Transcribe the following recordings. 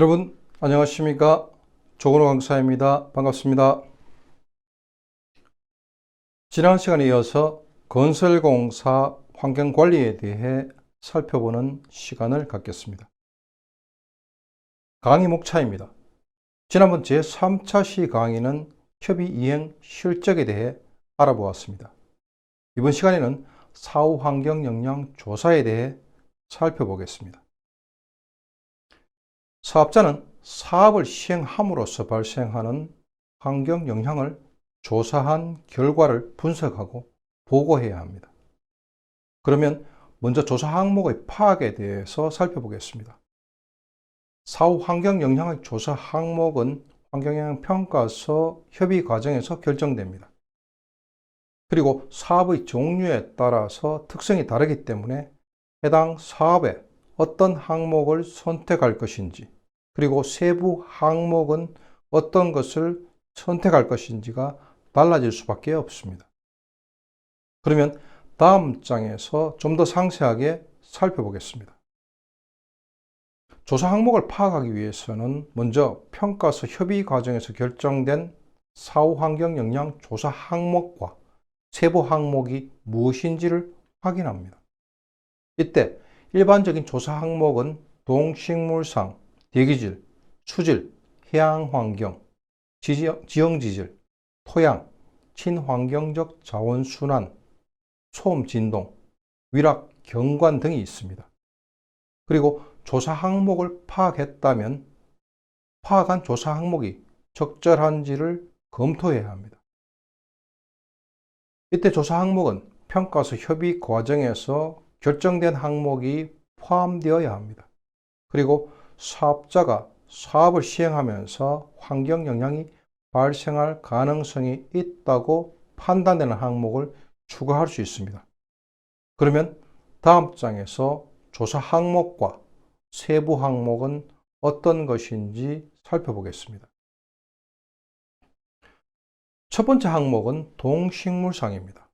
여러분 안녕하십니까? 조건호 강사입니다. 반갑습니다. 지난 시간에 이어서 건설공사 환경관리에 대해 살펴보는 시간을 갖겠습니다. 강의 목차입니다. 지난번 제3차 시 강의는 협의 이행 실적에 대해 알아보았습니다. 이번 시간에는 사후 환경 영향 조사에 대해 살펴보겠습니다. 사업자는 사업을 시행함으로써 발생하는 환경 영향을 조사한 결과를 분석하고 보고해야 합니다. 그러면 먼저 조사 항목의 파악에 대해서 살펴보겠습니다. 사후 환경 영향의 조사 항목은 환경영향 평가서 협의 과정에서 결정됩니다. 그리고 사업의 종류에 따라서 특성이 다르기 때문에 해당 사업에 어떤 항목을 선택할 것인지, 그리고 세부 항목은 어떤 것을 선택할 것인지가 달라질 수밖에 없습니다. 그러면 다음 장에서 좀 더 상세하게 살펴보겠습니다. 조사 항목을 파악하기 위해서는 먼저 평가서 협의 과정에서 결정된 사후 환경 영향 조사 항목과 세부 항목이 무엇인지를 확인합니다. 이때 일반적인 조사 항목은 동식물상, 대기질, 수질, 해양환경, 지형지질, 토양, 친환경적 자원순환, 소음진동, 위락, 경관 등이 있습니다. 그리고 조사 항목을 파악했다면 파악한 조사 항목이 적절한지를 검토해야 합니다. 이때 조사 항목은 평가서 협의 과정에서 결정된 항목이 포함되어야 합니다. 그리고 사업자가 사업을 시행하면서 환경 영향이 발생할 가능성이 있다고 판단되는 항목을 추가할 수 있습니다. 그러면 다음 장에서 조사 항목과 세부 항목은 어떤 것인지 살펴보겠습니다. 첫 번째 항목은 동식물상입니다.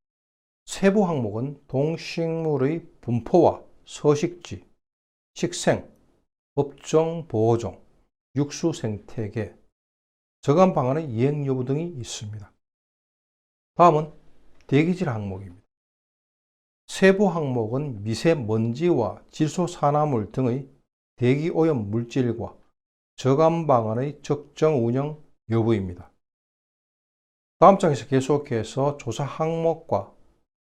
세부 항목은 동식물의 분포와 서식지, 식생, 업종 보호종, 육수 생태계, 저감 방안의 이행 여부 등이 있습니다. 다음은 대기질 항목입니다. 세부 항목은 미세먼지와 질소산화물 등의 대기 오염 물질과 저감 방안의 적정 운영 여부입니다. 다음 장에서 계속해서 조사 항목과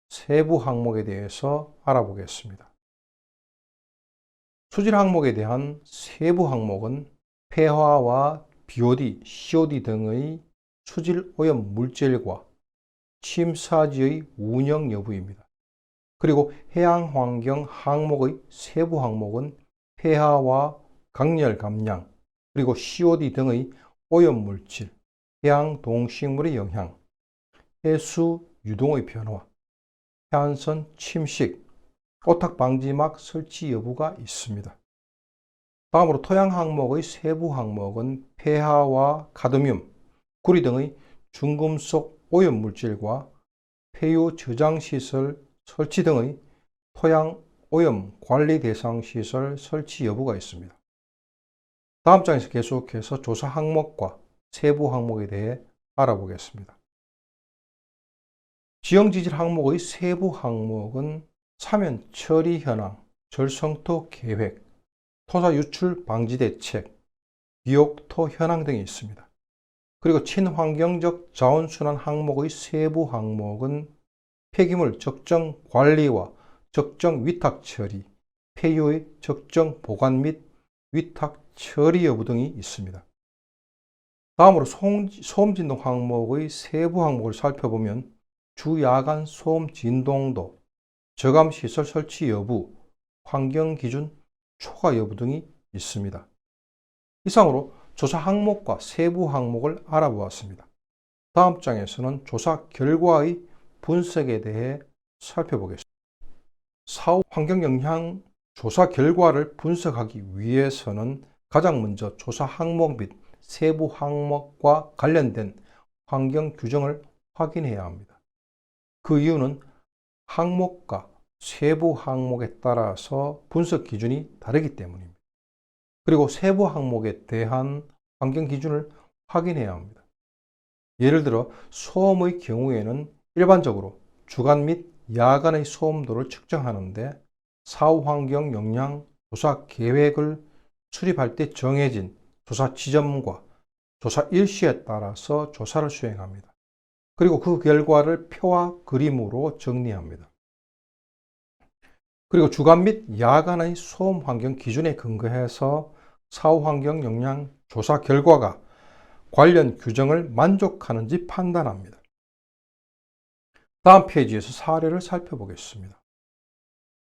세부 항목에 대해서 알아보겠습니다. 수질 항목에 대한 세부 항목은 폐화와 BOD, COD 등의 수질 오염 물질과 침사지의 운영 여부입니다. 그리고 해양환경 항목의 세부 항목은 폐하와 강렬 감량, 그리고 COD 등의 오염 물질, 해양 동식물의 영향, 해수 유동의 변화, 해안선 침식, 오탁 방지막 설치 여부가 있습니다. 다음으로 토양 항목의 세부 항목은 폐하와 카드뮴, 구리 등의 중금속 오염 물질과 폐유 저장 시설 설치 등의 토양 오염 관리 대상 시설 설치 여부가 있습니다. 다음 장에서 계속해서 조사 항목과 세부 항목에 대해 알아보겠습니다. 지형지질 항목의 세부 항목은 사면 처리 현황, 절성토 계획, 토사 유출 방지 대책, 비옥토 현황 등이 있습니다. 그리고 친환경적 자원순환 항목의 세부 항목은 폐기물 적정 관리와 적정 위탁 처리, 폐유의 적정 보관 및 위탁 처리 여부 등이 있습니다. 다음으로 소음진동 항목의 세부 항목을 살펴보면 주야간 소음 진동도, 저감시설 설치 여부, 환경기준 초과 여부 등이 있습니다. 이상으로 조사 항목과 세부 항목을 알아보았습니다. 다음 장에서는 조사 결과의 분석에 대해 살펴보겠습니다. 사후 환경영향 조사 결과를 분석하기 위해서는 가장 먼저 조사 항목 및 세부 항목과 관련된 환경 규정을 확인해야 합니다. 그 이유는 항목과 세부 항목에 따라서 분석 기준이 다르기 때문입니다. 그리고 세부 항목에 대한 환경 기준을 확인해야 합니다. 예를 들어 소음의 경우에는 일반적으로 주간 및 야간의 소음도를 측정하는데 사후 환경 영향 조사 계획을 수립할 때 정해진 조사 지점과 조사 일시에 따라서 조사를 수행합니다. 그리고 그 결과를 표와 그림으로 정리합니다. 그리고 주간 및 야간의 소음 환경 기준에 근거해서 사후 환경 영향 조사 결과가 관련 규정을 만족하는지 판단합니다. 다음 페이지에서 사례를 살펴보겠습니다.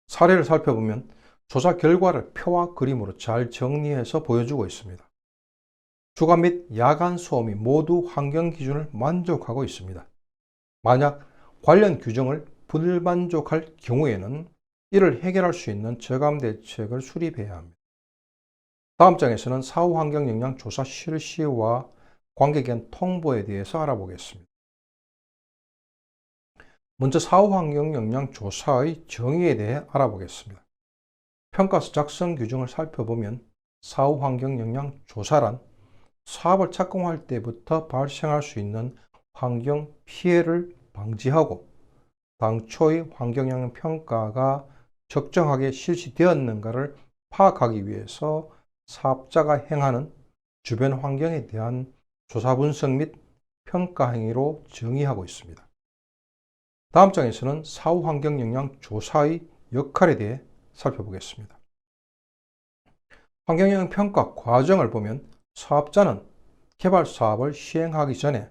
사례를 살펴보면 조사 결과를 표와 그림으로 잘 정리해서 보여주고 있습니다. 주간 및 야간 소음이 모두 환경 기준을 만족하고 있습니다. 만약 관련 규정을 불만족할 경우에는 이를 해결할 수 있는 저감 대책을 수립해야 합니다. 다음 장에서는 사후 환경 영향 조사 실시와 관계기관 통보에 대해서 알아보겠습니다. 먼저 사후 환경 영향 조사의 정의에 대해 알아보겠습니다. 평가서 작성 규정을 살펴보면 사후 환경 영향 조사란 사업을 착공할 때부터 발생할 수 있는 환경 피해를 방지하고 당초의 환경 영향 평가가 적정하게 실시되었는가를 파악하기 위해서 사업자가 행하는 주변 환경에 대한 조사 분석 및 평가 행위로 정의하고 있습니다. 다음 장에서는 사후 환경 영향 조사의 역할에 대해 살펴보겠습니다. 환경 영향 평가 과정을 보면 사업자는 개발 사업을 시행하기 전에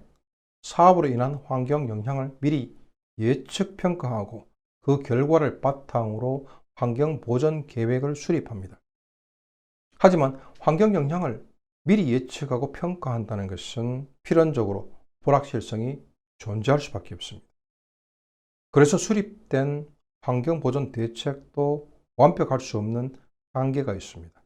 사업으로 인한 환경 영향을 미리 예측 평가하고 그 결과를 바탕으로 환경 보전 계획을 수립합니다. 하지만 환경 영향을 미리 예측하고 평가한다는 것은 필연적으로 불확실성이 존재할 수밖에 없습니다. 그래서 수립된 환경 보전 대책도 완벽할 수 없는 한계가 있습니다.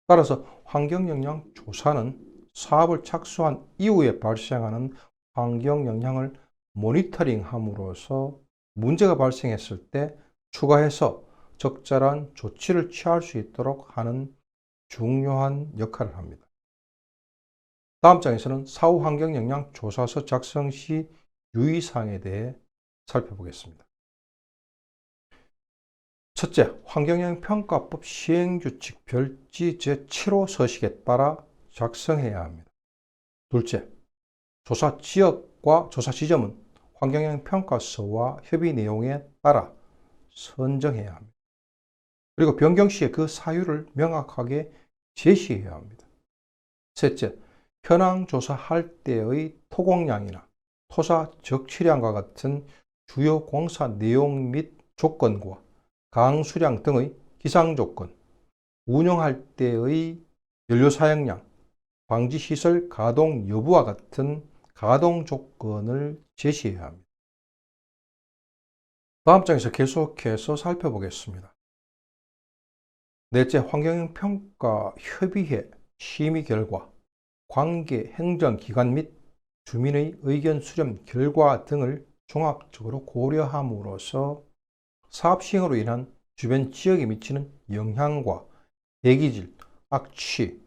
따라서 환경 영향 조사는 사업을 착수한 이후에 발생하는 환경 영향을 모니터링함으로써 문제가 발생했을 때 추가해서 적절한 조치를 취할 수 있도록 하는 중요한 역할을 합니다. 다음 장에서는 사후 환경 영향 조사서 작성 시 유의사항에 대해 살펴보겠습니다. 첫째, 환경영향평가법 시행규칙 별지 제7호 서식에 따라 작성해야 합니다. 둘째, 조사 지역과 조사 지점은 환경영향평가서와 협의 내용에 따라 선정해야 합니다. 그리고 변경 시에 그 사유를 명확하게 제시해야 합니다. 셋째, 현황 조사할 때의 토공량이나 토사 적치량과 같은 주요 공사 내용 및 조건과 강수량 등의 기상조건, 운영할 때의 연료 사용량, 방지시설 가동 여부와 같은 가동 조건을 제시해야 합니다. 다음 장에서 계속해서 살펴보겠습니다. 넷째, 환경영향평가 협의회 심의 결과, 관계 행정기관 및 주민의 의견 수렴 결과 등을 종합적으로 고려함으로써 사업 시행으로 인한 주변 지역에 미치는 영향과 대기질, 악취,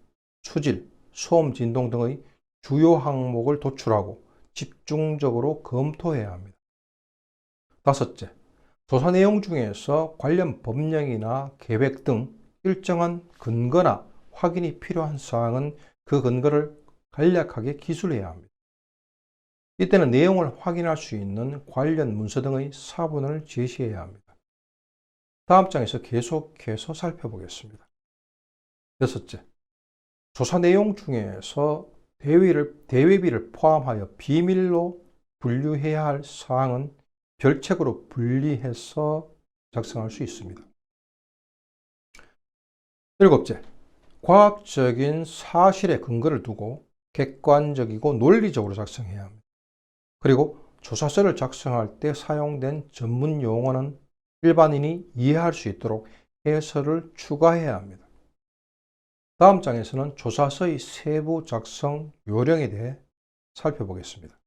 수질, 소음, 진동 등의 주요 항목을 도출하고 집중적으로 검토해야 합니다. 다섯째, 조사 내용 중에서 관련 법령이나 계획 등 일정한 근거나 확인이 필요한 사항은 그 근거를 간략하게 기술해야 합니다. 이때는 내용을 확인할 수 있는 관련 문서 등의 사본을 제시해야 합니다. 다음 장에서 계속해서 살펴보겠습니다. 여섯째, 조사 내용 중에서 대외비를 포함하여 비밀로 분류해야 할 사항은 별책으로 분리해서 작성할 수 있습니다. 일곱째, 과학적인 사실에 근거를 두고 객관적이고 논리적으로 작성해야 합니다. 그리고 조사서를 작성할 때 사용된 전문 용어는 일반인이 이해할 수 있도록 해설을 추가해야 합니다. 다음 장에서는 조사서의 세부 작성 요령에 대해 살펴보겠습니다.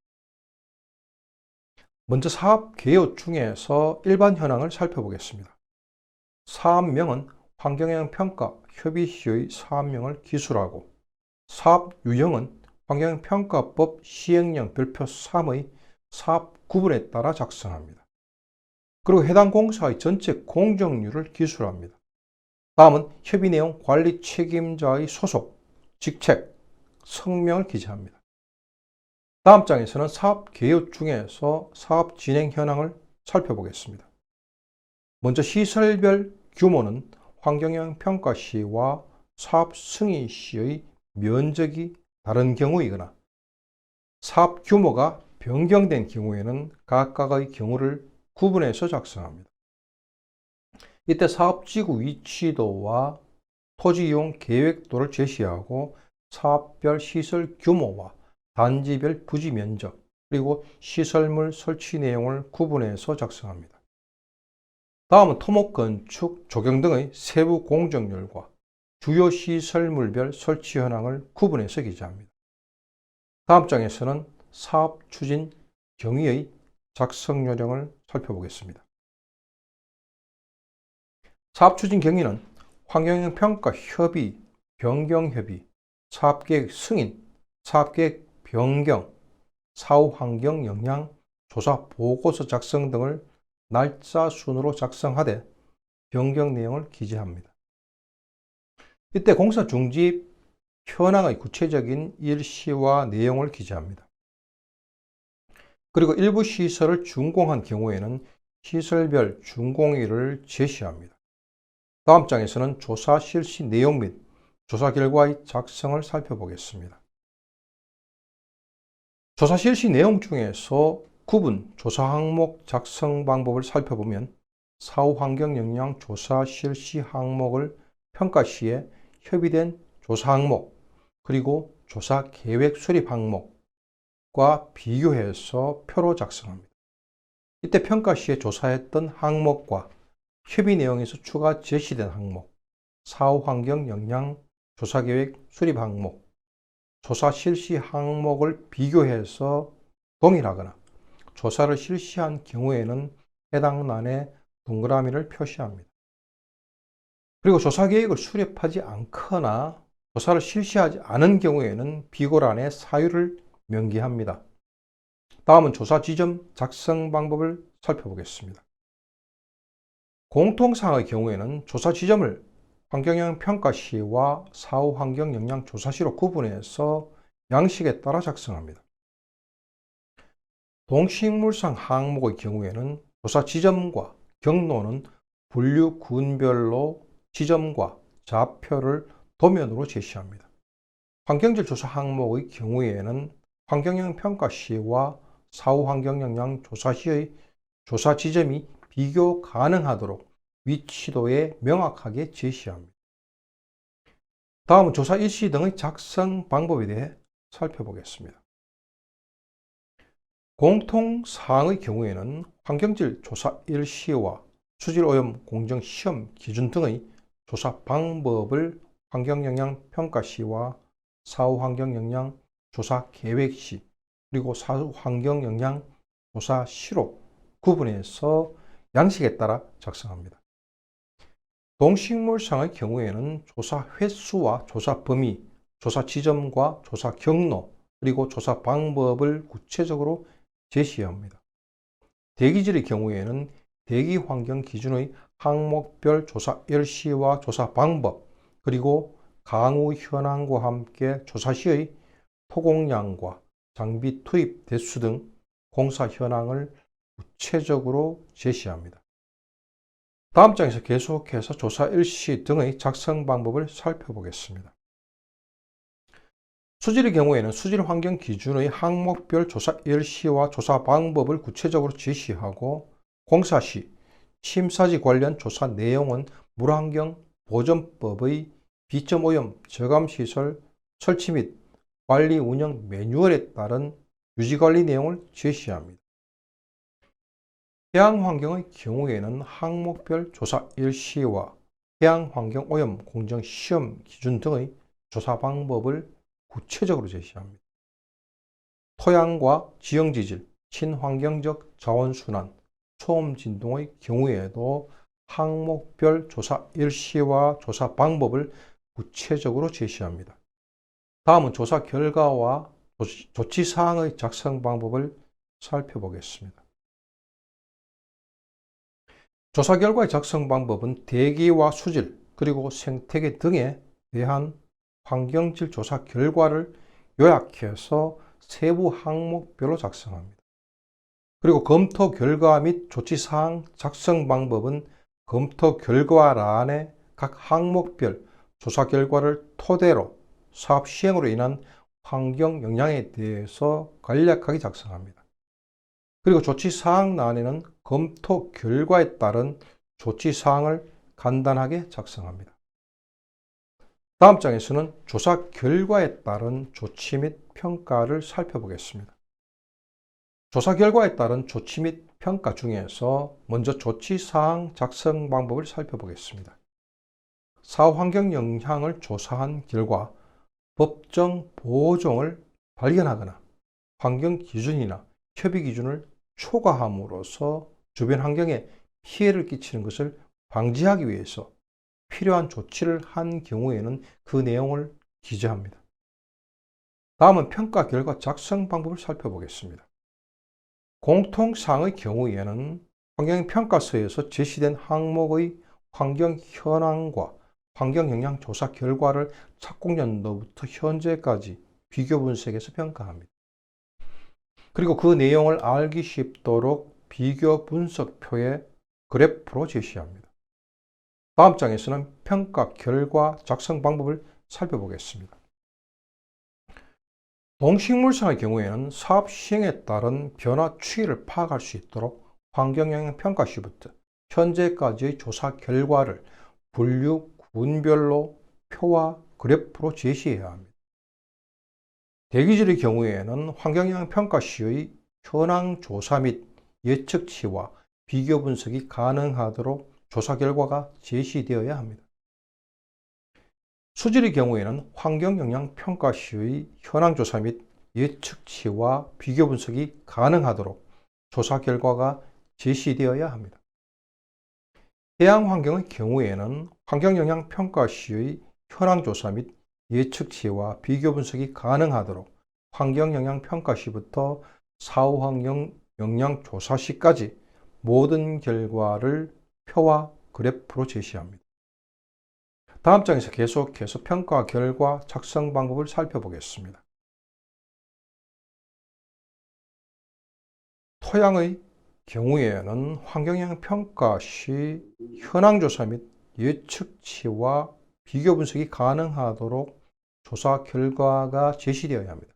먼저 사업 개요 중에서 일반 현황을 살펴보겠습니다. 사업명은 환경영향 평가 협의시의 사업명을 기술하고 사업 유형은 환경평가법 시행령 별표 3의 사업 구분에 따라 작성합니다. 그리고 해당 공사의 전체 공정률을 기술합니다. 다음은 협의 내용 관리 책임자의 소속, 직책, 성명을 기재합니다. 다음 장에서는 사업 개요 중에서 사업 진행 현황을 살펴보겠습니다. 먼저 시설별 규모는 환경영향 평가 시와 사업 승인 시의 면적이 다른 경우이거나 사업 규모가 변경된 경우에는 각각의 경우를 구분해서 작성합니다. 이때 사업지구 위치도와 토지이용 계획도를 제시하고 사업별 시설 규모와 단지별 부지 면적, 그리고 시설물 설치 내용을 구분해서 작성합니다. 다음은 토목 건축, 조경 등의 세부 공정률과 주요 시설물별 설치 현황을 구분해서 기재합니다. 다음 장에서는 사업 추진 경위의 작성 요령을 살펴보겠습니다. 사업 추진 경위는 환경영향 평가 협의, 변경 협의, 사업계획 승인, 사업계획 변경, 사후 환경 영향 조사 보고서 작성 등을 날짜 순으로 작성하되 변경 내용을 기재합니다. 이때 공사 중지 현황의 구체적인 일시와 내용을 기재합니다. 그리고 일부 시설을 준공한 경우에는 시설별 준공일을 제시합니다. 다음 장에서는 조사 실시 내용 및 조사 결과의 작성을 살펴보겠습니다. 조사 실시 내용 중에서 구분 조사 항목 작성 방법을 살펴보면 사후 환경 영향 조사 실시 항목을 평가 시에 협의된 조사 항목, 그리고 조사 계획 수립 항목과 비교해서 표로 작성합니다. 이때 평가 시에 조사했던 항목과 협의 내용에서 추가 제시된 항목, 사후 환경 영향 조사 계획 수립 항목, 조사 실시 항목을 비교해서 동일하거나 조사를 실시한 경우에는 해당欄에 동그라미를 표시합니다. 그리고 조사 계획을 수립하지 않거나 조사를 실시하지 않은 경우에는 비고란에 사유를 명기합니다. 다음은 조사 지점 작성 방법을 살펴보겠습니다. 공통사항의 경우에는 조사 지점을 환경영향 평가 시와 사후 환경 영향 조사 시로 구분해서 양식에 따라 작성합니다. 동식물상 항목의 경우에는 조사 지점과 경로는 분류 군별로 지점과 좌표를 도면으로 제시합니다. 환경질 조사 항목의 경우에는 환경영향 평가 시와 사후 환경 영향 조사 시의 조사 지점이 비교 가능하도록 위치도에 명확하게 제시합니다. 다음은 조사 일시 등의 작성 방법에 대해 살펴보겠습니다. 공통사항의 경우에는 환경질 조사 일시와 수질오염 공정시험 기준 등의 조사 방법을 환경영향 평가 시와 사후 환경영향 조사 계획 시, 그리고 사후 환경영향 조사 시로 구분해서 양식에 따라 작성합니다. 동식물상의 경우에는 조사 횟수와 조사 범위, 조사 지점과 조사 경로, 그리고 조사 방법을 구체적으로 제시합니다. 대기질의 경우에는 대기 환경 기준의 항목별 조사 일시와 조사 방법, 그리고 강우 현황과 함께 조사 시의 토공량과 장비 투입 대수 등 공사 현황을 구체적으로 제시합니다. 다음 장에서 계속해서 조사 일시 등의 작성 방법을 살펴보겠습니다. 수질의 경우에는 수질 환경 기준의 항목별 조사 일시와 조사 방법을 구체적으로 제시하고 공사 시 심사지 관련 조사 내용은 물환경 보전법의 비점 오염 저감시설 설치 및 관리 운영 매뉴얼에 따른 유지관리 내용을 제시합니다. 해양환경의 경우에는 항목별 조사 일시와 해양환경 오염 공정 시험 기준 등의 조사 방법을 구체적으로 제시합니다. 토양과 지형지질, 친환경적 자원순환, 초음 진동의 경우에도 항목별 조사 일시와 조사 방법을 구체적으로 제시합니다. 다음은 조사 결과와 조치사항의 작성 방법을 살펴보겠습니다. 조사 결과의 작성 방법은 대기와 수질, 그리고 생태계 등에 대한 환경질 조사 결과를 요약해서 세부 항목별로 작성합니다. 그리고 검토 결과 및 조치사항 작성 방법은 검토 결과란에 각 항목별 조사 결과를 토대로 사업 시행으로 인한 환경 영향에 대해서 간략하게 작성합니다. 그리고 조치사항란에는 검토 결과에 따른 조치사항을 간단하게 작성합니다. 다음 장에서는 조사 결과에 따른 조치 및 평가를 살펴보겠습니다. 조사 결과에 따른 조치 및 평가 중에서 먼저 조치사항 작성 방법을 살펴보겠습니다. 사후 환경 영향을 조사한 결과 법정 보호종을 발견하거나 환경 기준이나 협의 기준을 초과함으로써 주변 환경에 피해를 끼치는 것을 방지하기 위해서 필요한 조치를 한 경우에는 그 내용을 기재합니다. 다음은 평가 결과 작성 방법을 살펴보겠습니다. 공통사항의 경우에는 환경평가서에서 제시된 항목의 환경 현황과 환경영향 조사 결과를 착공연도부터 현재까지 비교 분석해서 평가합니다. 그리고 그 내용을 알기 쉽도록 비교 분석표에 그래프로 제시합니다. 다음 장에서는 평가 결과 작성 방법을 살펴보겠습니다. 동식물상의 경우에는 사업 시행에 따른 변화 추이를 파악할 수 있도록 환경영향 평가 시부터 현재까지의 조사 결과를 분류 군별로 표와 그래프로 제시해야 합니다. 대기질의 경우에는 환경영향 평가 시의 현황 조사 및 예측치와 비교 분석이 가능하도록 조사 결과가 제시되어야 합니다. 수질의 경우에는 환경영향 평가 시의 현황 조사 및 예측치와 비교 분석이 가능하도록 조사 결과가 제시되어야 합니다. 해양 환경의 경우에는 환경영향 평가 시의 현황 조사 및 예측치와 비교 분석이 가능하도록 환경영향 평가 시부터 사후 환경 영향 조사 시까지 모든 결과를 표와 그래프로 제시합니다. 다음 장에서 계속해서 평가 결과 작성 방법을 살펴보겠습니다. 토양의 경우에는 환경영향 평가 시 현황 조사 및 예측치와 비교 분석이 가능하도록 조사 결과가 제시되어야 합니다.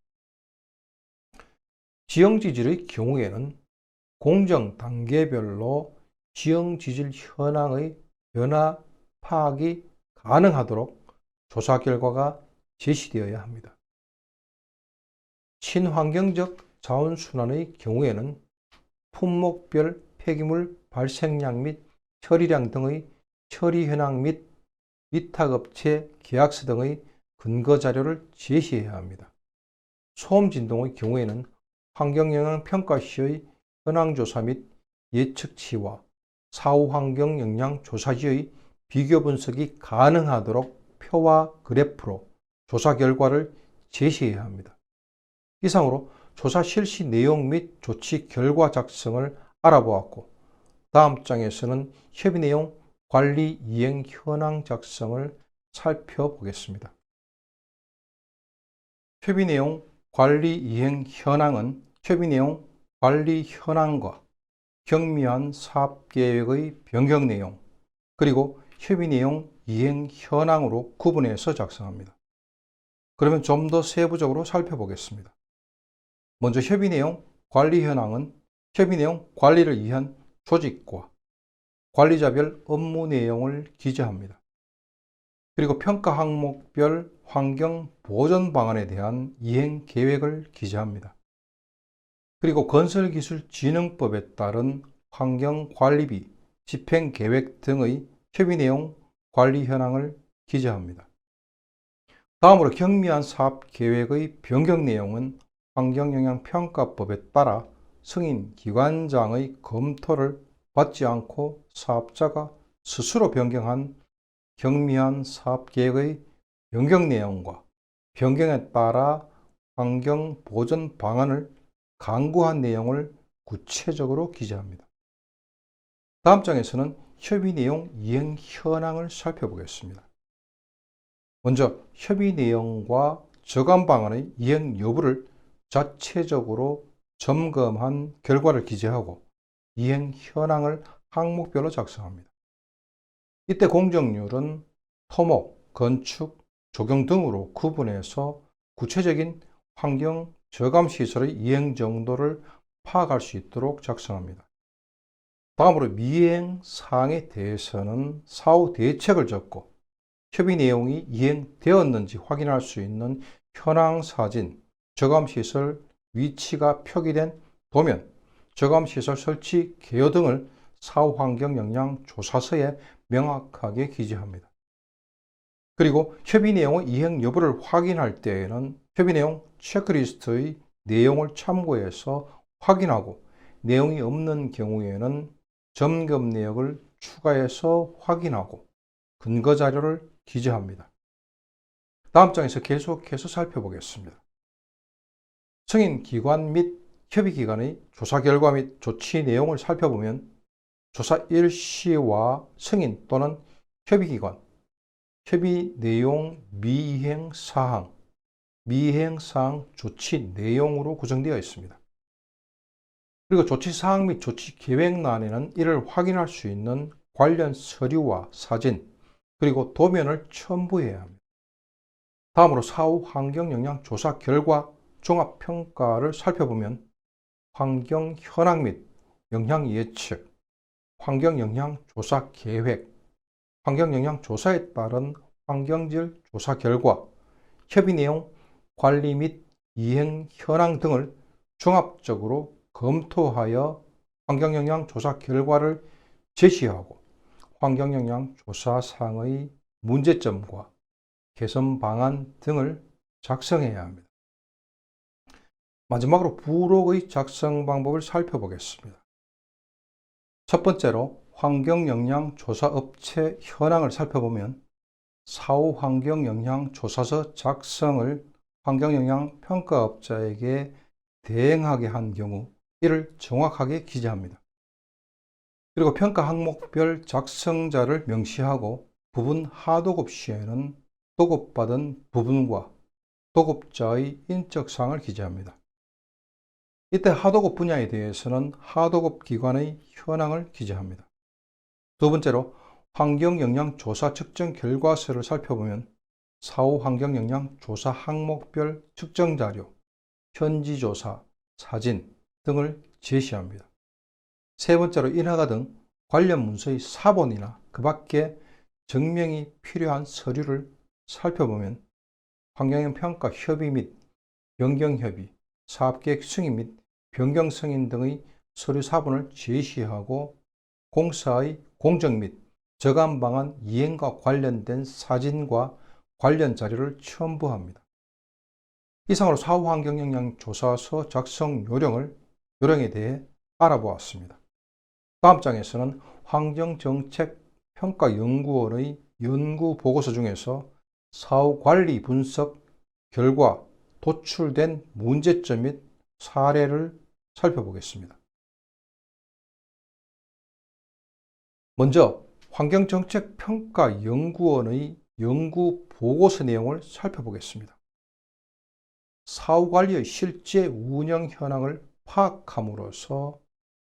지형지질의 경우에는 공정 단계별로 지형지질 현황의 변화 파악이 가능하도록 조사 결과가 제시되어야 합니다. 친환경적 자원순환의 경우에는 품목별 폐기물 발생량 및 처리량 등의 처리 현황 및 위탁업체 계약서 등의 근거 자료를 제시해야 합니다. 소음 진동의 경우에는 환경영향 평가 시의 현황 조사 및 예측치와 사후 환경 영향 조사지의 비교 분석이 가능하도록 표와 그래프로 조사 결과를 제시해야 합니다. 이상으로 조사 실시 내용 및 조치 결과 작성을 알아보았고, 다음 장에서는 협의 내용 관리 이행 현황 작성을 살펴보겠습니다. 협의 내용 관리 이행 현황은 협의 내용 관리 현황과 경미한 사업계획의 변경 내용, 그리고 협의 내용 이행 현황으로 구분해서 작성합니다. 그러면 좀 더 세부적으로 살펴보겠습니다. 먼저 협의 내용 관리 현황은 협의 내용 관리를 위한 조직과 관리자별 업무 내용을 기재합니다. 그리고 평가 항목별 환경 보전 방안에 대한 이행 계획을 기재합니다. 그리고 건설기술진흥법에 따른 환경관리비, 집행계획 등의 협의 내용 관리 현황을 기재합니다. 다음으로 경미한 사업계획의 변경 내용은 환경영향평가법에 따라 승인 기관장의 검토를 받지 않고 사업자가 스스로 변경한 경미한 사업계획의 변경 내용과 변경에 따라 환경 보전 방안을 강구한 내용을 구체적으로 기재합니다. 다음 장에서는 협의 내용 이행 현황을 살펴보겠습니다. 먼저 협의 내용과 저감 방안의 이행 여부를 자체적으로 점검한 결과를 기재하고 이행 현황을 항목별로 작성합니다. 이때 공정률은 토목, 건축, 조경 등으로 구분해서 구체적인 환경 저감시설의 이행 정도를 파악할 수 있도록 작성합니다. 다음으로 미행 사항에 대해서는 사후 대책을 적고 협의 내용이 이행되었는지 확인할 수 있는 현황 사진, 저감시설 위치가 표기된 도면, 저감시설 설치 개요 등을 사후 환경 영향 조사서에 명확하게 기재합니다. 그리고 협의 내용의 이행 여부를 확인할 때에는 협의 내용 체크리스트의 내용을 참고해서 확인하고 내용이 없는 경우에는 점검 내역을 추가해서 확인하고 근거 자료를 기재합니다. 다음 장에서 계속해서 살펴보겠습니다. 승인 기관 및 협의 기관의 조사 결과 및 조치 내용을 살펴보면 조사 일시와 승인 또는 협의 기관, 협의 내용 미이행 사항, 미이행 사항 조치 내용으로 구성되어 있습니다. 그리고 조치 사항 및 조치 계획란에는 이를 확인할 수 있는 관련 서류와 사진, 그리고 도면을 첨부해야 합니다. 다음으로 사후 환경 영향 조사 결과 종합 평가를 살펴보면 환경 현황 및 영향 예측, 환경 영향 조사 계획, 환경 영향 조사에 따른 환경질 조사 결과, 협의 내용 관리 및 이행 현황 등을 종합적으로 검토하여 환경 영향 조사 결과를 제시하고 환경 영향 조사 사항의 문제점과 개선 방안 등을 작성해야 합니다. 마지막으로 부록의 작성 방법을 살펴보겠습니다. 첫 번째로 환경 영향 조사 업체 현황을 살펴보면 사후 환경 영향 조사서 작성을 환경 영향 평가업자에게 대행하게 한 경우 이를 정확하게 기재합니다. 그리고 평가 항목별 작성자를 명시하고 부분 하도급 시에는 도급받은 부분과 도급자의 인적사항을 기재합니다. 이때 하도급 분야에 대해서는 하도급 기관의 현황을 기재합니다. 두 번째로 환경영향조사 측정 결과서를 살펴보면 사후 환경영향 조사 항목별 측정 자료, 현지조사, 사진 등을 제시합니다. 세 번째로 인허가 등 관련 문서의 사본이나 그 밖에 증명이 필요한 서류를 살펴보면 환경영 평가 협의 및 변경 협의, 사업계획 승인 및 변경 승인 등의 서류 사본을 제시하고 공사의 공정 및 저감 방안 이행과 관련된 사진과 관련 자료를 첨부합니다. 이상으로 사후 환경 영향 조사서 작성 요령에 대해 알아보았습니다. 다음 장에서는 환경정책평가연구원의 연구보고서 중에서 사후 관리 분석 결과 도출된 문제점 및 사례를 살펴보겠습니다. 먼저 환경정책평가연구원의 연구보고서 내용을 살펴보겠습니다. 사후 관리의 실제 운영 현황을 파악함으로써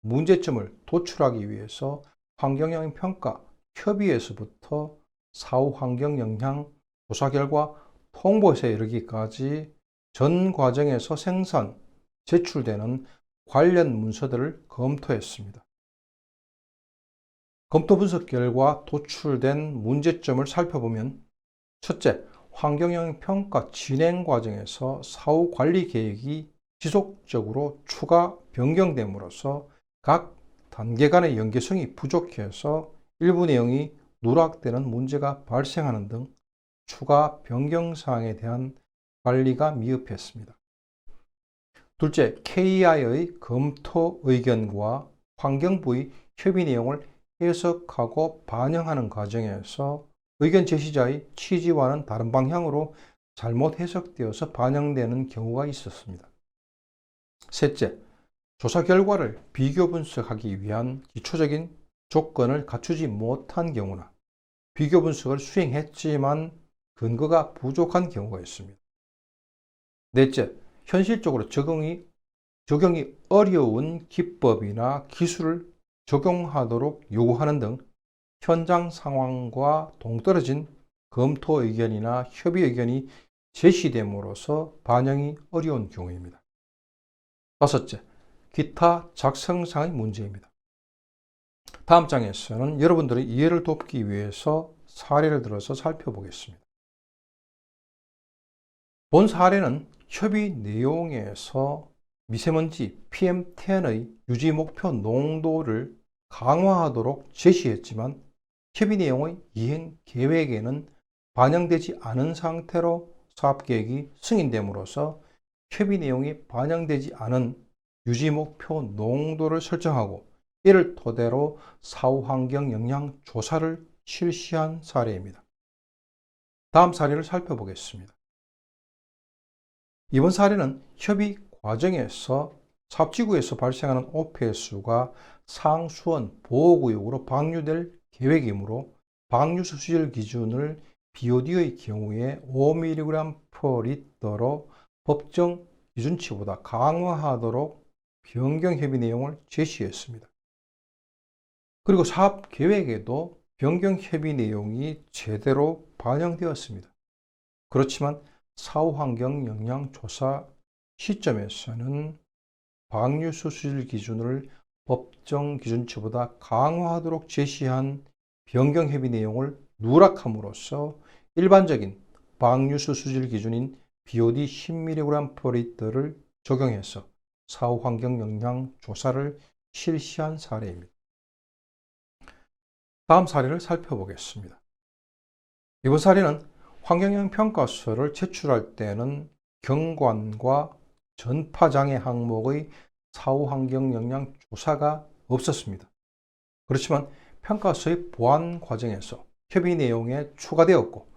문제점을 도출하기 위해서 환경영향 평가 협의에서부터 사후 환경영향 조사 결과 통보서에 이르기까지 전 과정에서 생산, 제출되는 관련 문서들을 검토했습니다. 검토 분석 결과 도출된 문제점을 살펴보면 첫째, 환경영향 평가 진행 과정에서 사후 관리 계획이 지속적으로 추가 변경됨으로써 각 단계 간의 연계성이 부족해서 일부 내용이 누락되는 문제가 발생하는 등 추가 변경 사항에 대한 관리가 미흡했습니다. 둘째, KI의 검토 의견과 환경부의 협의 내용을 해석하고 반영하는 과정에서 의견 제시자의 취지와는 다른 방향으로 잘못 해석되어서 반영되는 경우가 있었습니다. 셋째, 조사 결과를 비교 분석하기 위한 기초적인 조건을 갖추지 못한 경우나 비교 분석을 수행했지만 근거가 부족한 경우가 있습니다. 넷째, 현실적으로 적용이 어려운 기법이나 기술을 적용하도록 요구하는 등 현장 상황과 동떨어진 검토 의견이나 협의 의견이 제시됨으로써 반영이 어려운 경우입니다. 다섯째, 기타 작성상의 문제입니다. 다음 장에서는 여러분들의 이해를 돕기 위해서 사례를 들어서 살펴보겠습니다. 본 사례는 협의 내용에서 미세먼지 PM10의 유지 목표 농도를 강화하도록 제시했지만 협의 내용의 이행 계획에는 반영되지 않은 상태로 사업계획이 승인됨으로써 협의 내용이 반영되지 않은 유지 목표 농도를 설정하고 이를 토대로 사후 환경 영향 조사를 실시한 사례입니다. 다음 사례를 살펴보겠습니다. 이번 사례는 협의 과정에서 사업지구에서 발생하는 오폐수가 상수원 보호구역으로 방류될 계획이므로 방류수 수질 기준을 BOD의 경우에 5mg/L로 법정 기준치보다 강화하도록 변경 협의 내용을 제시했습니다. 그리고 사업 계획에도 변경 협의 내용이 제대로 반영되었습니다. 그렇지만 사후 환경 영향 조사 시점에서는 방류수 수질 기준을 법정 기준치보다 강화하도록 제시한 변경 협의 내용을 누락함으로써 일반적인 방류수 수질 기준인 BOD 10mg/L를 적용해서 사후 환경 영향 조사를 실시한 사례입니다. 다음 사례를 살펴보겠습니다. 이번 사례는 환경영향 평가서를 제출할 때는 경관과 전파장애 항목의 사후 환경 영향 조사가 없었습니다. 그렇지만 평가서의 보완 과정에서 협의 내용에 추가되었고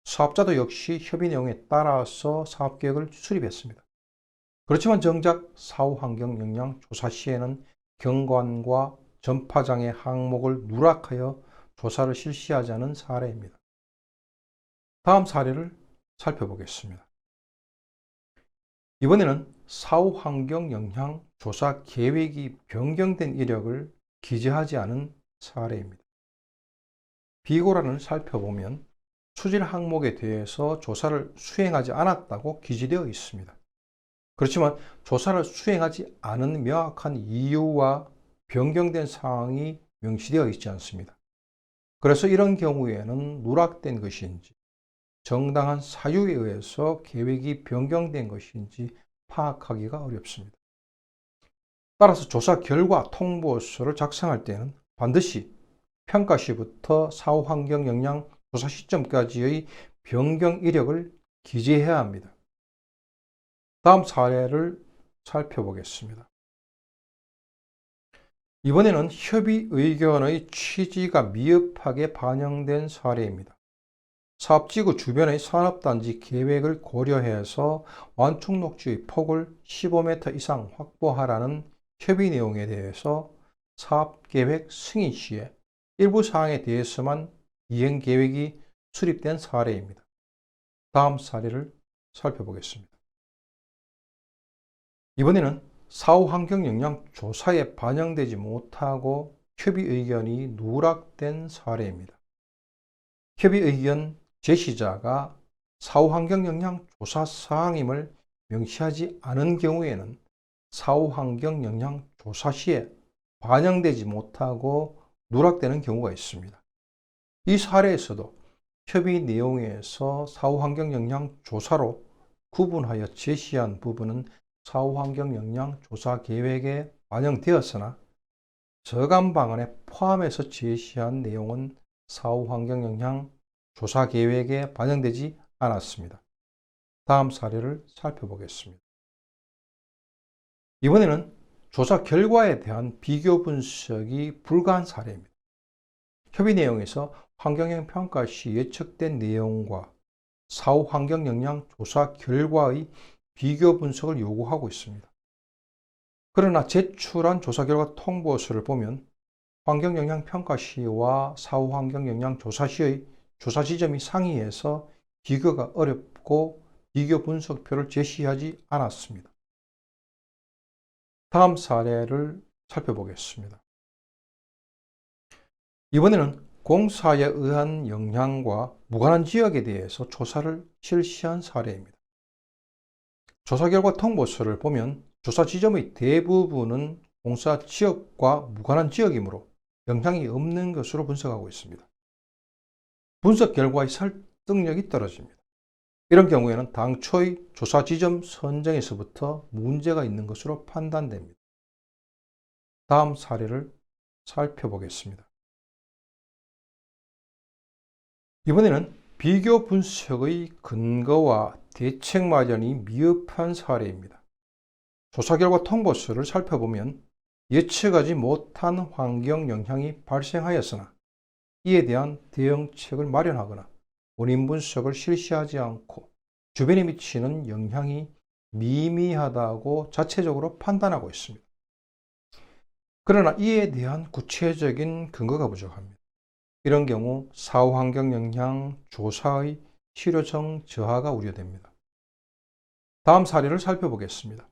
사업자도 역시 협의 내용에 따라서 사업계획을 수립했습니다. 그렇지만 정작 사후 환경 영향 조사 시에는 경관과 전파장애 항목을 누락하여 조사를 실시하지 않은 사례입니다. 다음 사례를 살펴보겠습니다. 이번에는 사후 환경 영향 조사 계획이 변경된 이력을 기재하지 않은 사례입니다. 비고란을 살펴보면 수질 항목에 대해서 조사를 수행하지 않았다고 기재되어 있습니다. 그렇지만 조사를 수행하지 않은 명확한 이유와 변경된 사항이 명시되어 있지 않습니다. 그래서 이런 경우에는 누락된 것인지 정당한 사유에 의해서 계획이 변경된 것인지 파악하기가 어렵습니다. 따라서 조사 결과 통보서를 작성할 때는 반드시 평가 시부터 사후 환경 영향 조사 시점까지의 변경 이력을 기재해야 합니다. 다음 사례를 살펴보겠습니다. 이번에는 협의 의견의 취지가 미흡하게 반영된 사례입니다. 사업지구 주변의 산업단지 계획을 고려해서 완충 녹지의 폭을 15m 이상 확보하라는 협의 내용에 대해서 사업계획 승인 시에 일부 사항에 대해서만 이행계획이 수립된 사례입니다. 다음 사례를 살펴보겠습니다. 이번에는 사후 환경 영향 조사에 반영되지 못하고 협의 의견이 누락된 사례입니다. 협의 의견 제시자가 사후 환경 영향 조사 사항임을 명시하지 않은 경우에는 사후 환경 영향 조사 시에 반영되지 못하고 누락되는 경우가 있습니다. 이 사례에서도 협의 내용에서 사후 환경 영향 조사로 구분하여 제시한 부분은 사후 환경 영향 조사 계획에 반영되었으나 저감 방안에 포함해서 제시한 내용은 사후 환경 영향 조사 계획에 반영되지 않았습니다. 다음 사례를 살펴보겠습니다. 이번에는 조사 결과에 대한 비교 분석이 불가한 사례입니다. 협의 내용에서 환경영향 평가 시 예측된 내용과 사후 환경 영향 조사 결과의 비교 분석을 요구하고 있습니다. 그러나 제출한 조사 결과 통보서를 보면 환경 영향 평가 시와 사후 환경 영향 조사 시의 조사 지점이 상이해서 비교가 어렵고 비교 분석표를 제시하지 않았습니다. 다음 사례를 살펴보겠습니다. 이번에는 공사에 의한 영향과 무관한 지역에 대해서 조사를 실시한 사례입니다. 조사 결과 통보서를 보면 조사 지점의 대부분은 공사 지역과 무관한 지역이므로 영향이 없는 것으로 분석하고 있습니다. 분석 결과의 설득력이 떨어집니다. 이런 경우에는 당초의 조사 지점 선정에서부터 문제가 있는 것으로 판단됩니다. 다음 사례를 살펴보겠습니다. 이번에는 비교 분석의 근거와 대책 마련이 미흡한 사례입니다. 조사 결과 통보서를 살펴보면 예측하지 못한 환경 영향이 발생하였으나 이에 대한 대응책을 마련하거나 원인 분석을 실시하지 않고 주변에 미치는 영향이 미미하다고 자체적으로 판단하고 있습니다. 그러나 이에 대한 구체적인 근거가 부족합니다. 이런 경우 사후 환경 영향 조사의 실효성 저하가 우려됩니다. 다음 사례를 살펴보겠습니다.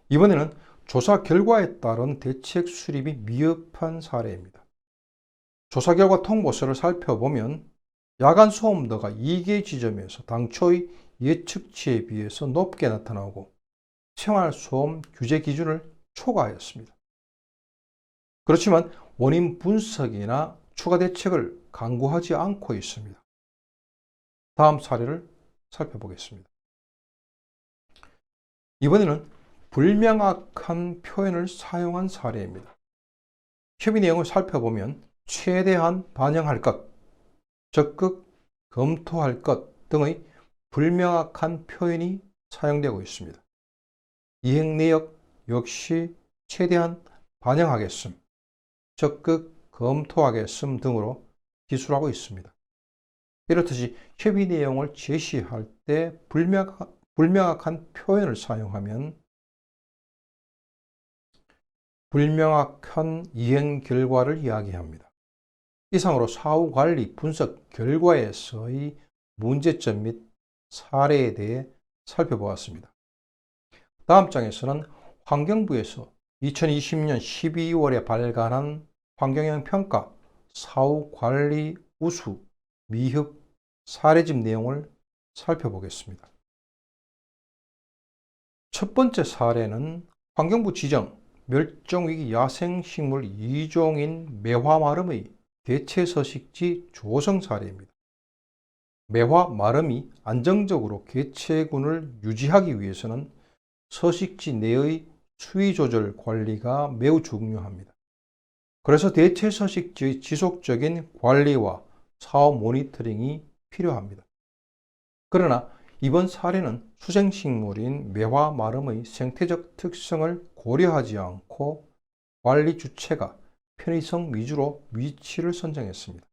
이번에는 조사 결과에 따른 대책 수립이 미흡한 사례입니다. 조사 결과 통보서를 살펴보면 야간 소음도가 2개 지점에서 당초의 예측치에 비해서 높게 나타나고 생활소음 규제 기준을 초과하였습니다. 그렇지만 원인 분석이나 추가 대책을 강구하지 않고 있습니다. 다음 사례를 살펴보겠습니다. 이번에는 불명확한 표현을 사용한 사례입니다. 협의 내용을 살펴보면 최대한 반영할 것, 적극 검토할 것 등의 불명확한 표현이 사용되고 있습니다. 이행 내역 역시 최대한 반영하겠음, 적극 검토하겠음 등으로 기술하고 있습니다. 이렇듯이 협의 내용을 제시할 때 불명확한 표현을 사용하면 불명확한 이행 결과를 이야기합니다. 이상으로 사후 관리 분석 결과에서의 문제점 및 사례에 대해 살펴보았습니다. 다음 장에서는 환경부에서 2020년 12월에 발간한 환경영향 평가 사후 관리 우수 미흡 사례집 내용을 살펴보겠습니다. 첫 번째 사례는 환경부 지정 멸종위기 야생식물 2종인 매화마름의 개체서식지 조성 사례입니다. 매화마름이 안정적으로 개체군을 유지하기 위해서는 서식지 내의 수위 조절 관리가 매우 중요합니다. 그래서 대체서식지의 지속적인 관리와 사업 모니터링이 필요합니다. 그러나 이번 사례는 수생식물인 매화마름의 생태적 특성을 고려하지 않고 관리 주체가 편의성 위주로 위치를 선정했습니다.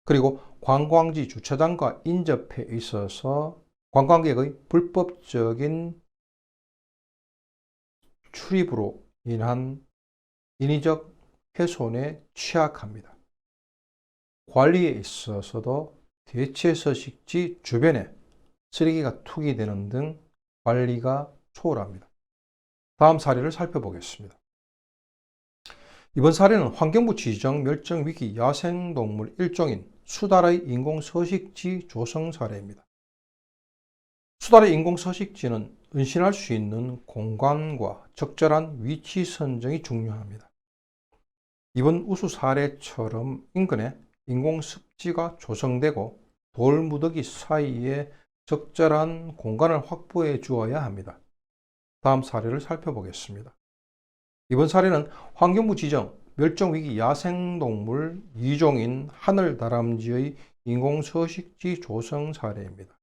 그리고 관광지 주차장과 인접해 있어서 관광객의 불법적인 출입으로 인한 인위적 훼손에 취약합니다. 관리에 있어서도 대체서식지 주변에 쓰레기가 투기되는 등 관리가 소홀합니다. 다음 사례를 살펴보겠습니다. 이번 사례는 환경부 지정 멸종위기 야생동물 일종인 수달의 인공서식지 조성 사례입니다. 수달의 인공서식지는 은신할 수 있는 공간과 적절한 위치 선정이 중요합니다. 이번 우수 사례처럼 인근에 인공습지가 조성되고 돌무더기 사이에 적절한 공간을 확보해 주어야 합니다. 다음 사례를 살펴보겠습니다. 이번 사례는 환경부 지정 멸종위기 야생동물 2종인 하늘다람쥐의 인공서식지 조성 사례입니다.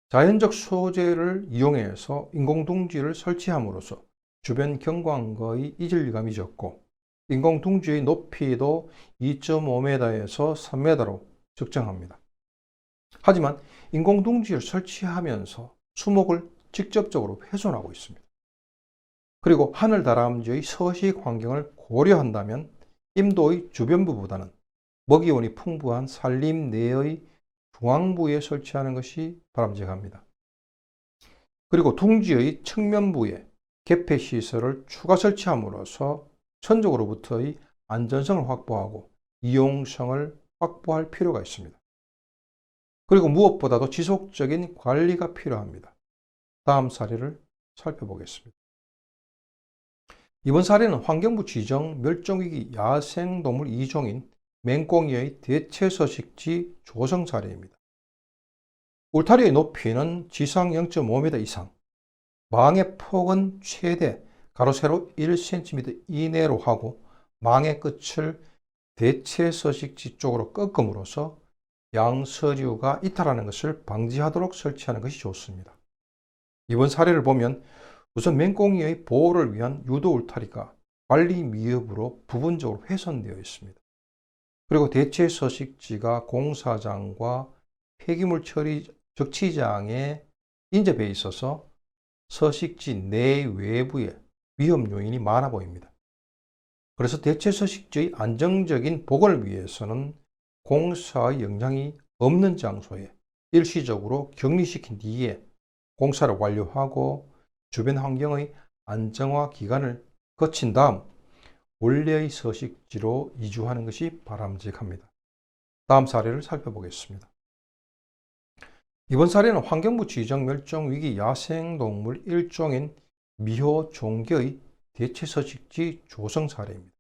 자연적 소재를 이용해서 인공둥지를 설치함으로써 주변 경관과의 이질감이 적고 인공둥지의 높이도 2.5m에서 3m로 측정합니다. 하지만 인공둥지를 설치하면서 수목을 직접적으로 훼손하고 있습니다. 그리고 하늘다람쥐의 서식 환경을 고려한다면 임도의 주변부보다는 먹이원이 풍부한 산림 내의 중앙부에 설치하는 것이 바람직합니다. 그리고 둥지의 측면부에 개폐시설을 추가 설치함으로써 천적으로부터의 안전성을 확보하고 이용성을 확보할 필요가 있습니다. 그리고 무엇보다도 지속적인 관리가 필요합니다. 다음 사례를 살펴보겠습니다. 이번 사례는 환경부 지정 멸종위기 야생동물 2종인 맹꽁이의 대체서식지 조성 사례입니다. 울타리의 높이는 지상 0.5m 이상, 망의 폭은 최대 가로 세로 1cm 이내로 하고 망의 끝을 대체서식지 쪽으로 꺾음으로써 양서류가 이탈하는 것을 방지하도록 설치하는 것이 좋습니다. 이번 사례를 보면 우선 맹꽁이의 보호를 위한 유도 울타리가 관리 미흡으로 부분적으로 훼손되어 있습니다. 그리고 대체 서식지가 공사장과 폐기물 처리 적치장에 인접해 있어서 서식지 내 외부에 위험 요인이 많아 보입니다. 그래서 대체 서식지의 안정적인 복원을 위해서는 공사의 영향이 없는 장소에 일시적으로 격리시킨 뒤에 공사를 완료하고 주변 환경의 안정화 기간을 거친 다음 원래의 서식지로 이주하는 것이 바람직합니다. 다음 사례를 살펴보겠습니다. 이번 사례는 환경부 지정 멸종위기 야생동물 1종인 미호종개의 대체서식지 조성 사례입니다.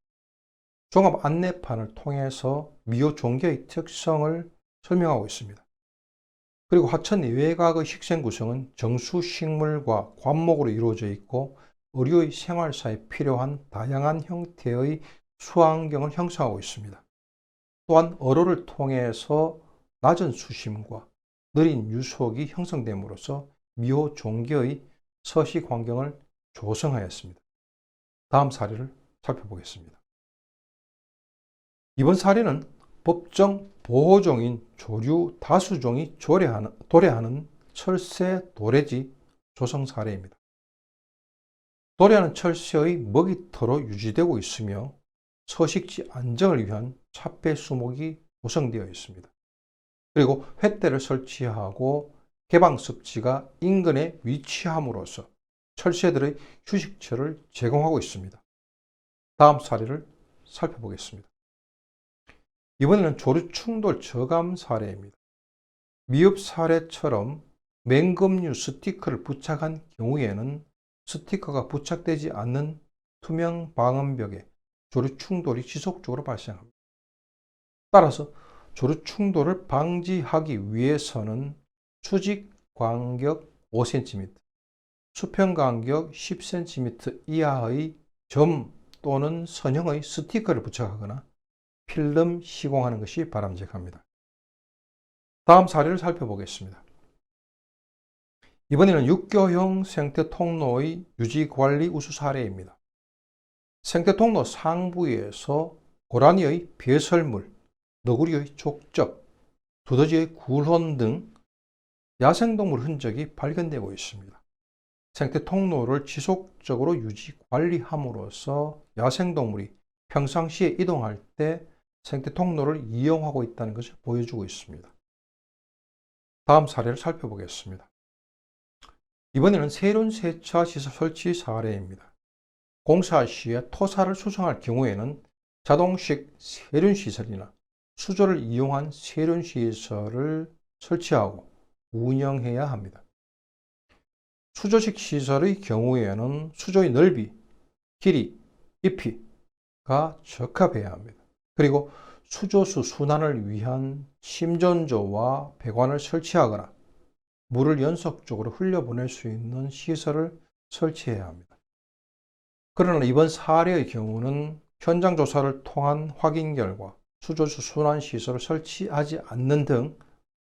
종합 안내판을 통해서 미호종개의 특성을 설명하고 있습니다. 그리고 하천 외곽의 식생 구성은 정수식물과 관목으로 이루어져 있고 어류의 생활사에 필요한 다양한 형태의 수환경을 형성하고 있습니다. 또한 어로를 통해서 낮은 수심과 느린 유속이 형성됨으로써 미호종개의 서식 환경을 조성하였습니다. 다음 사례를 살펴보겠습니다. 이번 사례는 법정 보호종인 조류 다수종이 도래하는 철새 도래지 조성 사례입니다. 도래하는 철새의 먹이터로 유지되고 있으며 서식지 안정을 위한 차폐 수목이 조성되어 있습니다. 그리고 횃대를 설치하고 개방습지가 인근에 위치함으로써 철새들의 휴식처를 제공하고 있습니다. 다음 사례를 살펴보겠습니다. 이번에는 조류충돌 저감 사례입니다. 미흡 사례처럼 맹금류 스티커를 부착한 경우에는 스티커가 부착되지 않는 투명 방음벽에 조류충돌이 지속적으로 발생합니다. 따라서 조류충돌을 방지하기 위해서는 수직 간격 5cm, 수평 간격 10cm 이하의 점 또는 선형의 스티커를 부착하거나 필름 시공하는 것이 바람직합니다. 다음 사례를 살펴보겠습니다. 이번에는 육교형 생태 통로의 유지 관리 우수 사례입니다. 생태 통로 상부에서 고라니의 배설물, 너구리의 족적, 두더지의 굴혼 등 야생동물 흔적이 발견되고 있습니다. 생태 통로를 지속적으로 유지 관리함으로써 야생동물이 평상시에 이동할 때 생태 통로를 이용하고 있다는 것을 보여주고 있습니다. 다음 사례를 살펴보겠습니다. 이번에는 세륜 세차 시설 설치 사례입니다. 공사 시에 토사를 수정할 경우에는 자동식 세륜 시설이나 수조를 이용한 세륜 시설을 설치하고 운영해야 합니다. 수조식 시설의 경우에는 수조의 넓이, 길이, 깊이가 적합해야 합니다. 그리고 수조수 순환을 위한 심전조와 배관을 설치하거나 물을 연속적으로 흘려보낼 수 있는 시설을 설치해야 합니다. 그러나 이번 사례의 경우는 현장 조사를 통한 확인 결과 수조수 순환 시설을 설치하지 않는 등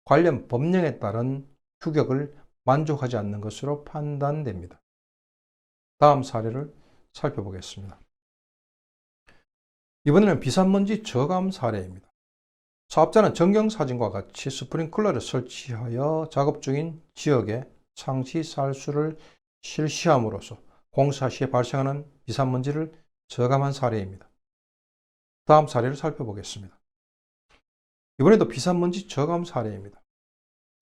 관련 법령에 따른 규격을 만족하지 않는 것으로 판단됩니다. 다음 사례를 살펴보겠습니다. 이번에는 비산먼지 저감 사례입니다. 사업자는 전경사진과 같이 스프링클러를 설치하여 작업 중인 지역에 상시 살수를 실시함으로써 공사 시에 발생하는 비산먼지를 저감한 사례입니다. 다음 사례를 살펴보겠습니다. 이번에도 비산먼지 저감 사례입니다.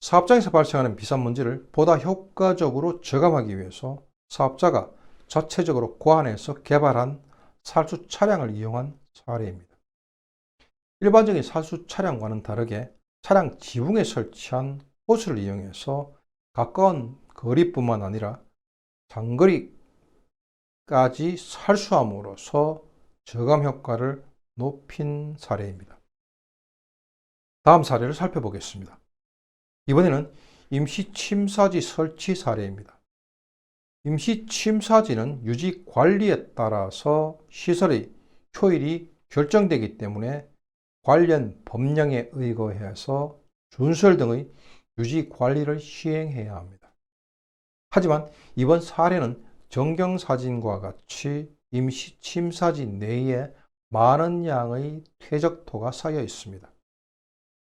사업장에서 발생하는 비산먼지를 보다 효과적으로 저감하기 위해서 사업자가 자체적으로 고안해서 개발한 살수 차량을 이용한 사례입니다. 일반적인 살수 차량과는 다르게 차량 지붕에 설치한 호스를 이용해서 가까운 거리뿐만 아니라 장거리까지 살수함으로써 저감 효과를 높인 사례입니다. 다음 사례를 살펴보겠습니다. 이번에는 임시침사지 설치 사례입니다. 임시침사지는 유지 관리에 따라서 시설의 효율이 결정되기 때문에 관련 법령에 의거해서 준설 등의 유지 관리를 시행해야 합니다. 하지만 이번 사례는 전경사진과 같이 임시침사지 내에 많은 양의 퇴적토가 쌓여 있습니다.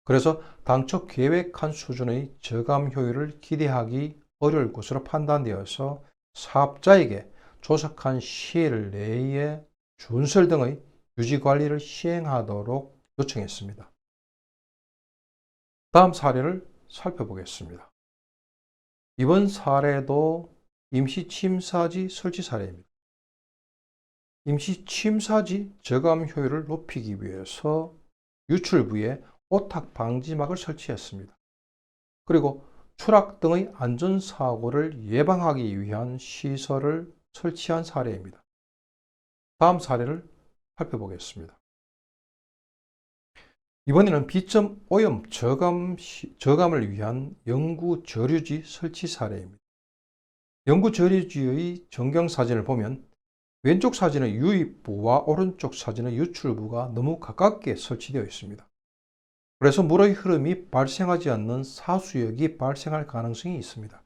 그래서 당초 계획한 수준의 저감 효율을 기대하기 어려울 것으로 판단되어서 사업자에게 조속한 시일 내에 준설 등의 유지관리를 시행하도록 요청했습니다. 다음 사례를 살펴보겠습니다. 이번 사례도 임시침사지 설치 사례입니다. 임시침사지 저감 효율을 높이기 위해서 유출부에 오탁 방지막을 설치했습니다. 그리고 추락 등의 안전사고를 예방하기 위한 시설을 설치한 사례입니다. 다음 사례를 살펴보겠습니다. 이번에는 비점 오염 저감을 위한 영구저류지 설치 사례입니다. 영구저류지의 전경사진을 보면 왼쪽 사진의 유입부와 오른쪽 사진의 유출부가 너무 가깝게 설치되어 있습니다. 그래서 물의 흐름이 발생하지 않는 사수역이 발생할 가능성이 있습니다.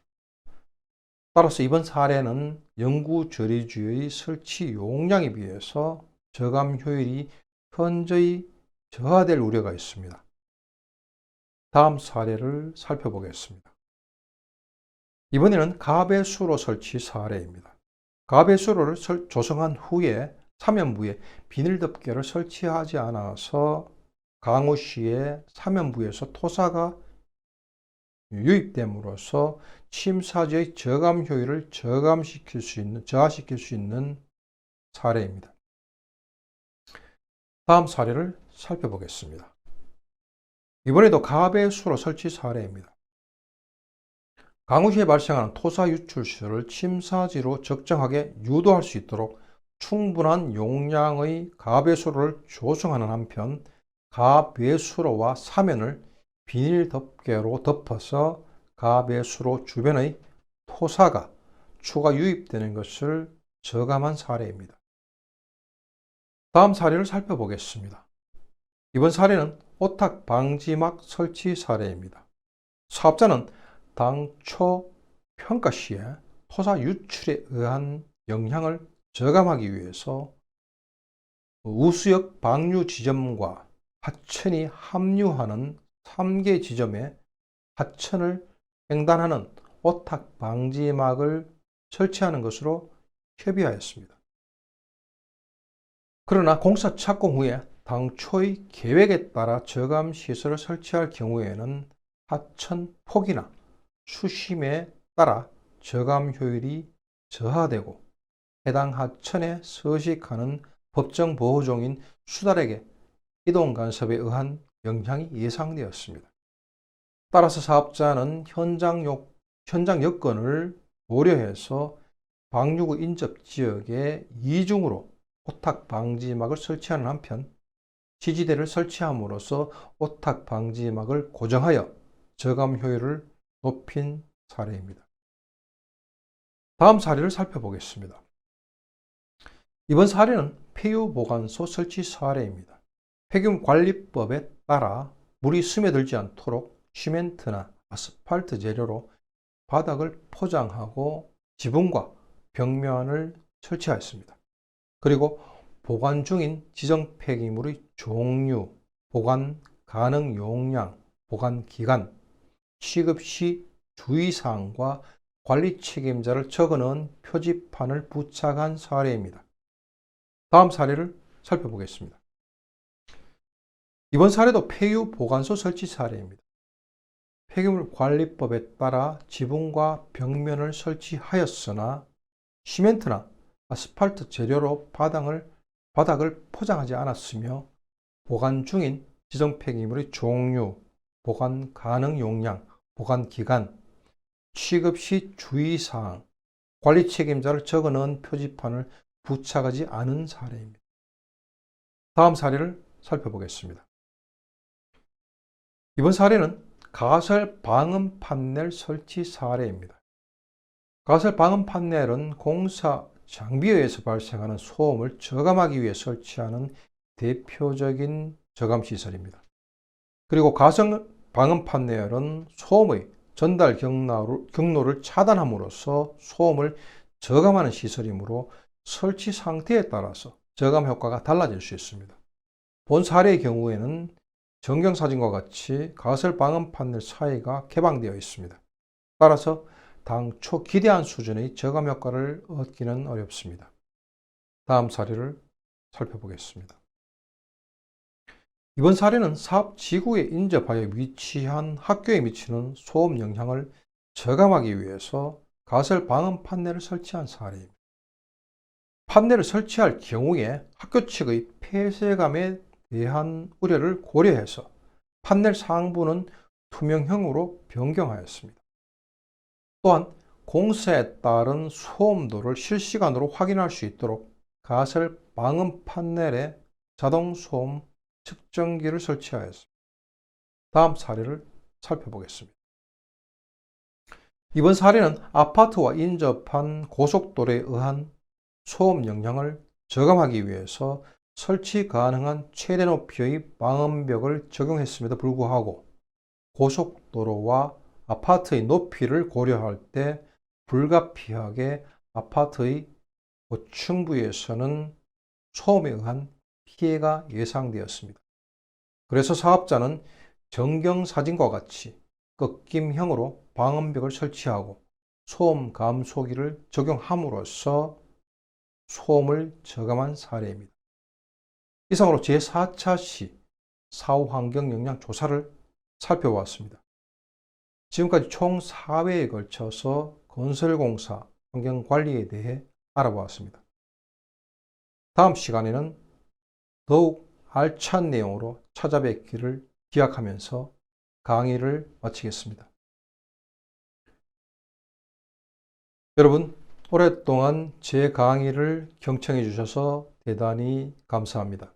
따라서 이번 사례는 영구저류지의 설치 용량에 비해서 저감 효율이 현저히 저하될 우려가 있습니다. 다음 사례를 살펴보겠습니다. 이번에는 가배수로 설치 사례입니다. 가배수로를 조성한 후에 사면부에 비닐덮개를 설치하지 않아서 강우시의 사면부에서 토사가 유입됨으로써 침사지의 저감 효율을 저하시킬 수 있는 사례입니다. 다음 사례를 살펴보겠습니다. 이번에도 가배수로 설치 사례입니다. 강우시에 발생하는 토사 유출 시설을 침사지로 적정하게 유도할 수 있도록 충분한 용량의 가배수로를 조성하는 한편 가배수로와 사면을 비닐 덮개로 덮어서 가배수로 주변의 토사가 추가 유입되는 것을 저감한 사례입니다. 다음 사례를 살펴보겠습니다. 이번 사례는 오탁 방지막 설치 사례입니다. 사업자는 당초 평가 시에 토사 유출에 의한 영향을 저감하기 위해서 우수역 방류 지점과 하천이 합류하는 3개 지점에 하천을 횡단하는 오탁 방지막을 설치하는 것으로 협의하였습니다. 그러나 공사 착공 후에 당초의 계획에 따라 저감 시설을 설치할 경우에는 하천 폭이나 수심에 따라 저감 효율이 저하되고 해당 하천에 서식하는 법정 보호종인 수달에게 이동 간섭에 의한 영향이 예상되었습니다. 따라서 사업자는 현장 여건을 고려해서 방류구 인접 지역에 이중으로 오탁 방지막을 설치하는 한편 지지대를 설치함으로써 오탁 방지막을 고정하여 저감 효율을 높인 사례입니다. 다음 사례를 살펴보겠습니다. 이번 사례는 폐유보관소 설치 사례입니다. 폐균관리법에 따라 물이 스며들지 않도록 시멘트나 아스팔트 재료로 바닥을 포장하고 지붕과 벽면을 설치하였습니다. 그리고 보관 중인 지정 폐기물의 종류, 보관 가능 용량, 보관 기간, 취급 시 주의사항과 관리 책임자를 적어놓은 표지판을 부착한 사례입니다. 다음 사례를 살펴보겠습니다. 이번 사례도 폐유 보관소 설치 사례입니다. 폐기물 관리법에 따라 지붕과 벽면을 설치하였으나 시멘트나 아스팔트 재료로 바닥을 포장하지 않았으며 보관 중인 지정 폐기물의 종류, 보관 가능 용량, 보관 기간, 취급 시 주의사항, 관리 책임자를 적어놓은 표지판을 부착하지 않은 사례입니다. 다음 사례를 살펴보겠습니다. 이번 사례는 가설 방음 판넬 설치 사례입니다. 가설 방음 판넬은 공사 장비에 의해서 발생하는 소음을 저감하기 위해 설치하는 대표적인 저감시설입니다. 그리고 가설 방음 판넬은 소음의 전달 경로를 차단함으로써 소음을 저감하는 시설이므로 설치 상태에 따라서 저감 효과가 달라질 수 있습니다. 본 사례의 경우에는 전경사진과 같이 가설 방음 판넬 사이가 개방되어 있습니다. 따라서 당초 기대한 수준의 저감 효과를 얻기는 어렵습니다. 다음 사례를 살펴보겠습니다. 이번 사례는 사업 지구에 인접하여 위치한 학교에 미치는 소음 영향을 저감하기 위해서 가설 방음 판넬을 설치한 사례입니다. 판넬을 설치할 경우에 학교 측의 폐쇄감에 대한 우려를 고려해서 판넬 상부는 투명형으로 변경하였습니다. 또한 공사에 따른 소음도를 실시간으로 확인할 수 있도록 가설 방음 판넬에 자동 소음 측정기를 설치하였습니다. 다음 사례를 살펴보겠습니다. 이번 사례는 아파트와 인접한 고속도로에 의한 소음 영향을 저감하기 위해서 설치 가능한 최대 높이의 방음벽을 적용했음에도 불구하고 고속도로와 아파트의 높이를 고려할 때 불가피하게 아파트의 고층 부에서는 소음에 의한 피해가 예상되었습니다. 그래서 사업자는 전경사진과 같이 꺾임형으로 방음벽을 설치하고 소음 감소기를 적용함으로써 소음을 저감한 사례입니다. 이상으로 제4차 시 사후환경영향조사를 살펴보았습니다. 지금까지 총 4회에 걸쳐서 건설공사 환경관리에 대해 알아보았습니다. 다음 시간에는 더욱 알찬 내용으로 찾아뵙기를 기약하면서 강의를 마치겠습니다. 여러분, 오랫동안 제 강의를 경청해 주셔서 대단히 감사합니다.